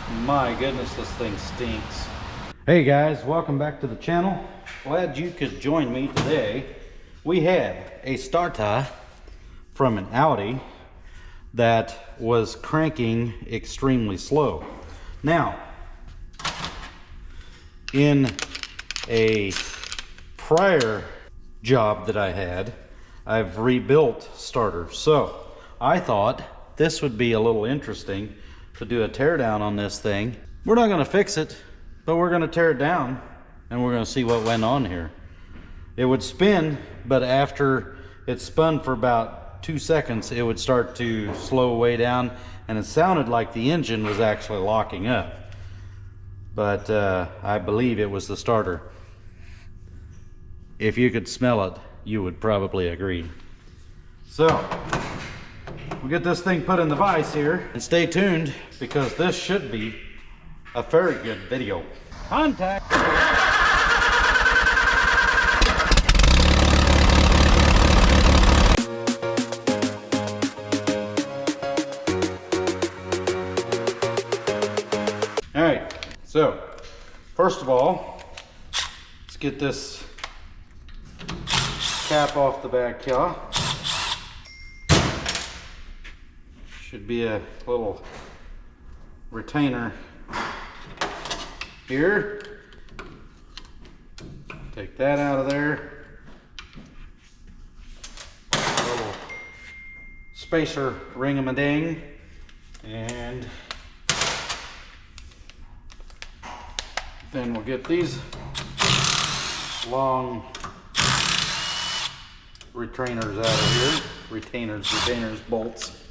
My goodness, this thing stinks. Hey guys, welcome back to the channel. Glad you could join me today. We had a starter from an Audi that was cranking extremely slow. Now, in a prior job that I had, I've rebuilt starters. So I thought this would be a little interesting to do a teardown on this thing. We're not going to fix it, but we're going to tear it down and we're going to see what went on here. It would spin, but after it spun for about 2 seconds, it would start to slow way down, and it sounded like the engine was actually locking up. But I believe it was the starter. If you could smell it, you would probably agree. So we'll get this thing put in the vise here, and stay tuned because this should be a very good video. Contact. All right, so first of all, let's get this cap off the back here. Should be a little retainer here. Take that out of there. A little spacer ring-a-ma-ding. And then we'll get these long retainers out of here. Retainers, bolts.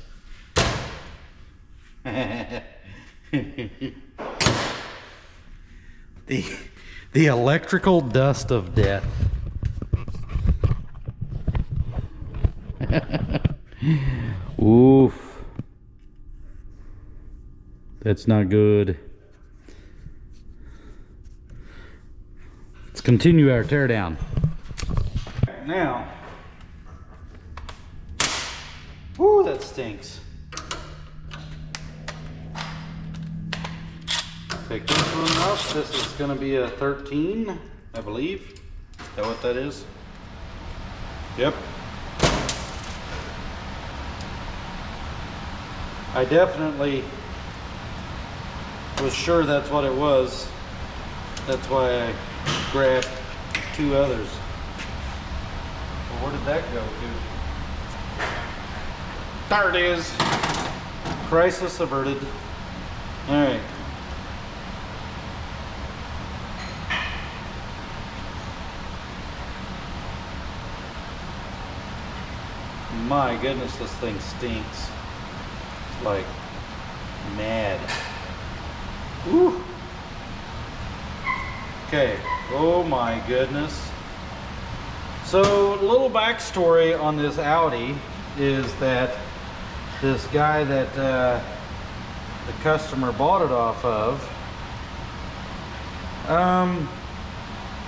The electrical dust of death. Oof. That's not good. Let's continue our teardown. Now, whoo, that stinks. Pick this one up. This is going to be a 13, I believe. Is that what that is? Yep. I definitely was sure that's what it was. That's why I grabbed 2 others. Well, where did that go to? There it is. Crisis averted. All right. My goodness, this thing stinks. It's like mad. Woo. Okay, oh my goodness. So, a little backstory on this Audi is that this guy that the customer bought it off of,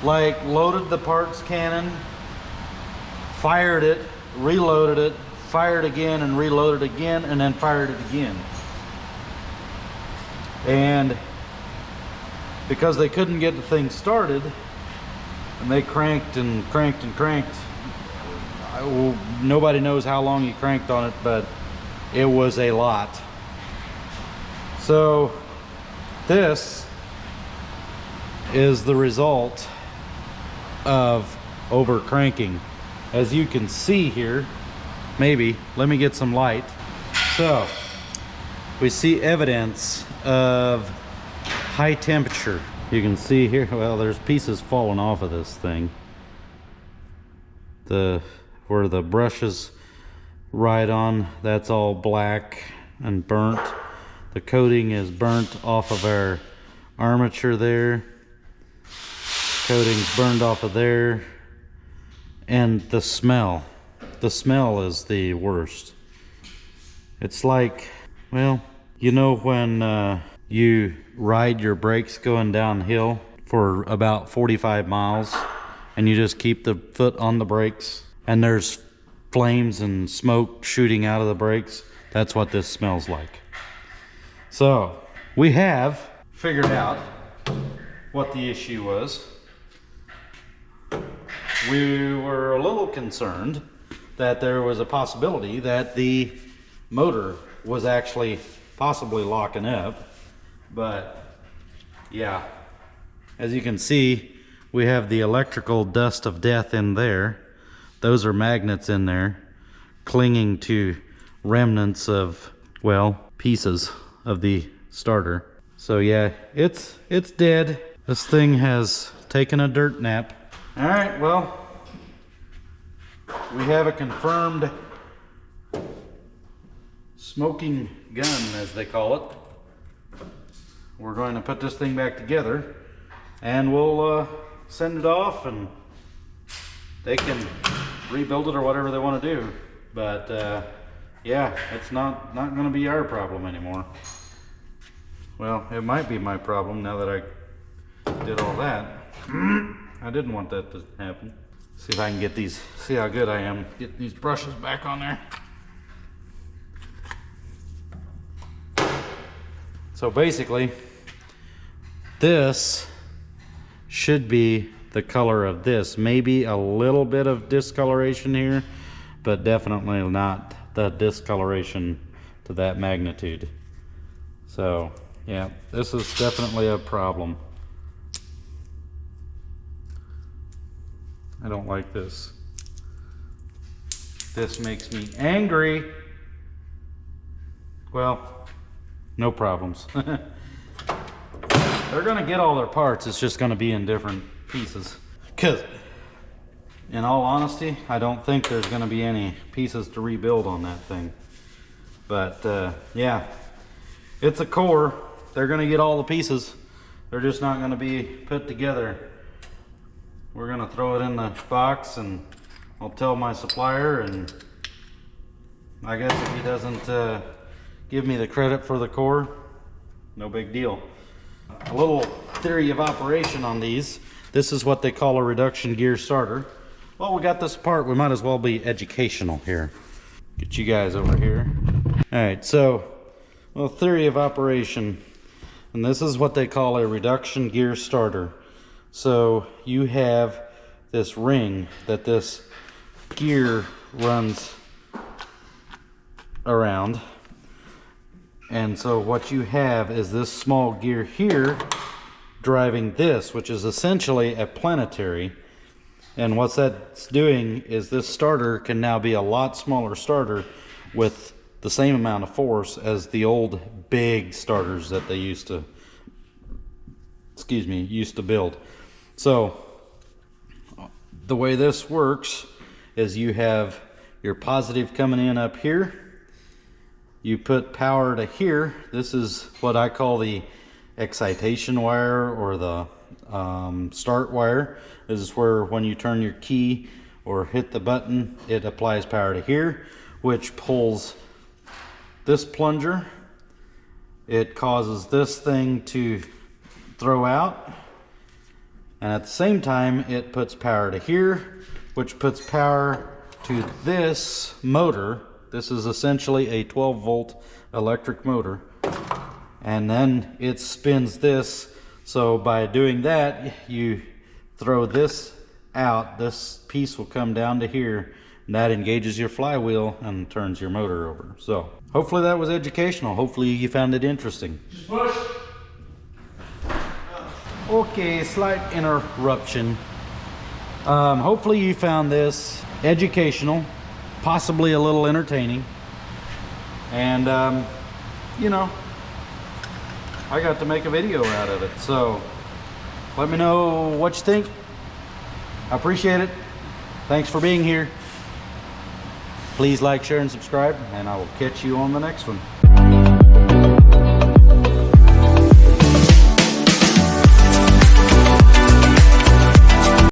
like loaded the parts cannon, fired it, reloaded it, fired again and reloaded again, and then fired it again. And because they couldn't get the thing started, and they cranked and cranked and cranked, nobody knows how long he cranked on it, but it was a lot. So this is the result of over cranking. As you can see here, maybe, let me get some light. So, we see evidence of high temperature. You can see here, well, there's pieces falling off of this thing. Where the brushes ride on, that's all black and burnt. The coating is burnt off of our armature there. Coating's burned off of there. And the smell is the worst. It's like, well, you know when you ride your brakes going downhill for about 45 miles and you just keep the foot on the brakes and there's flames and smoke shooting out of the brakes? That's what this smells like. So we have figured out what the issue was. We were a little concerned that there was a possibility that the motor was actually possibly locking up, but yeah, as you can see, we have the electrical dust of death in there. Those are magnets in there clinging to remnants of, well, pieces of the starter. So yeah, it's dead. This thing has taken a dirt nap. All right, well, we have a confirmed smoking gun, as they call it. We're going to put this thing back together and we'll send it off and they can rebuild it or whatever they want to do. But yeah, it's not going to be our problem anymore. Well, it might be my problem now that I did all that. I didn't want that to happen. See if I can get these, see how good I am, get these brushes back on there. So basically, this should be the color of this. Maybe a little bit of discoloration here, but definitely not the discoloration to that magnitude. So yeah, this is definitely a problem. I don't like this. This makes me angry. Well, no problems. They're gonna get all their parts, it's just gonna be in different pieces. Cause in all honesty, I don't think there's gonna be any pieces to rebuild on that thing. But yeah, it's a core. They're gonna get all the pieces. They're just not gonna be put together. We're gonna throw it in the box and I'll tell my supplier, and I guess if he doesn't give me the credit for the core, no big deal. A little theory of operation on these. This is what they call a reduction gear starter. Well, we got this apart, we might as well be educational here. Get you guys over here. All right, so, well, theory of operation. And this is what they call a reduction gear starter. So you have this ring that this gear runs around. And so what you have is this small gear here driving this, which is essentially a planetary. And what that's doing is this starter can now be a lot smaller starter with the same amount of force as the old big starters that they used to, used to build. So the way this works is you have your positive coming in up here. You put power to here. This is what I call the excitation wire, or the start wire. This is where when you turn your key or hit the button, it applies power to here, which pulls this plunger. It causes this thing to throw out, and at the same time it puts power to here, which puts power to this motor. This is essentially a 12 volt electric motor, and then it spins this. So by doing that, you throw this out, this piece will come down to here, and that engages your flywheel and turns your motor over. So hopefully that was educational. Hopefully you found it interesting. Just push. Okay, slight interruption. Hopefully you found this educational, possibly a little entertaining, and you know, I got to make a video out of it. So let me know what you think. I appreciate it. Thanks for being here. Please like, share, and subscribe, and I will catch you on the next one.